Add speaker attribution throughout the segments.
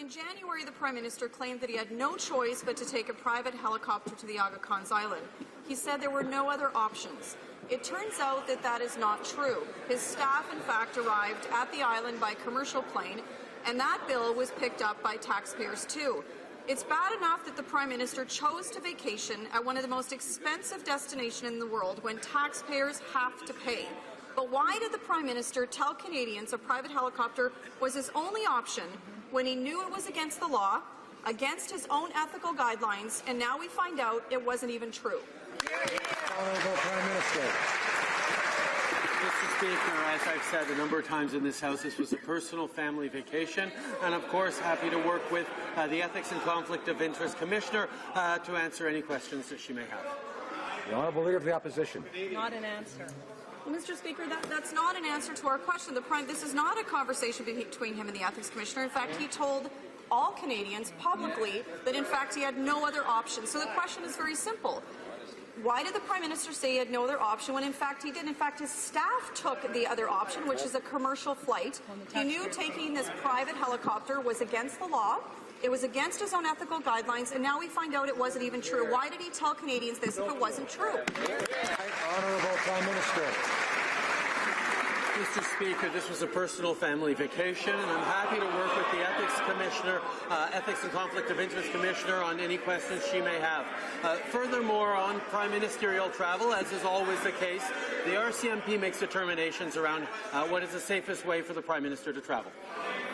Speaker 1: in January, the Prime Minister claimed that he had no choice but to take a private helicopter to the Aga Khan's Island. He said there were no other options. It turns out that that is not true. His staff, in fact, arrived at the island by commercial plane, and that bill was picked up by taxpayers too. It's bad enough that the Prime Minister chose to vacation at one of the most expensive destinations in the world when taxpayers have to pay. But why did the Prime Minister tell Canadians a private helicopter was his only option when he knew it was against the law, against his own ethical guidelines, and now we find out it wasn't even true?
Speaker 2: Honourable Prime Minister.
Speaker 3: Mr. Speaker, as I've said a number of times in this House, this was a personal family vacation, and of course happy to work with the Ethics and Conflict of Interest Commissioner to answer any questions that she may have.
Speaker 2: The Honourable Leader of the Opposition.
Speaker 4: Not an answer.
Speaker 1: Well, Mr. Speaker, that's not an answer to our question. This is not a conversation between him and the Ethics Commissioner. In fact, he told all Canadians publicly that, in fact, he had no other option. So the question is very simple. Why did the Prime Minister say he had no other option when, in fact, he did? In fact, his staff took the other option, which is a commercial flight. He knew taking this private helicopter was against the law. It was against his own ethical guidelines, and now we find out it wasn't even true. Why did he tell Canadians this if it wasn't true?
Speaker 2: Honourable Prime Minister.
Speaker 3: Mr. Speaker, this was a personal family vacation, and I'm happy to work with the Ethics Commissioner, Ethics and Conflict of Interest Commissioner on any questions she may have. Furthermore, on Prime Ministerial travel, as is always the case, the RCMP makes determinations around what is the safest way for the Prime Minister to travel.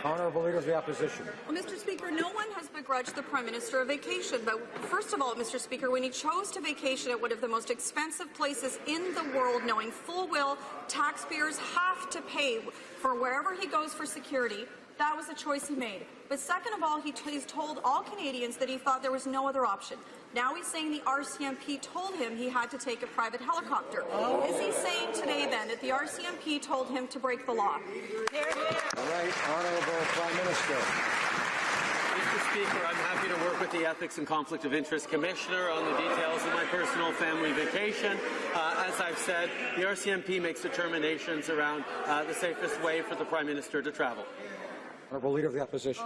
Speaker 2: Honourable Leader of the Opposition.
Speaker 1: Well, Mr. Speaker, no one has begrudged the Prime Minister a vacation, but first of all, Mr. Speaker, when he chose to vacation at one of the most expensive places in the world, knowing full well taxpayers have to pay for wherever he goes for security, that was a choice he made. But second of all, he's told all Canadians that he thought there was no other option. Now he's saying the RCMP told him he had to take a private helicopter. Is he saying today, then, that the RCMP told him to break the law?
Speaker 2: All right, Honourable Prime Minister.
Speaker 3: Mr. Speaker, I'm happy to work with the Ethics and Conflict of Interest Commissioner on the details of my personal family vacation. As I've said, the RCMP makes determinations around the safest way for the Prime Minister to travel.
Speaker 2: Honourable Leader of the Opposition.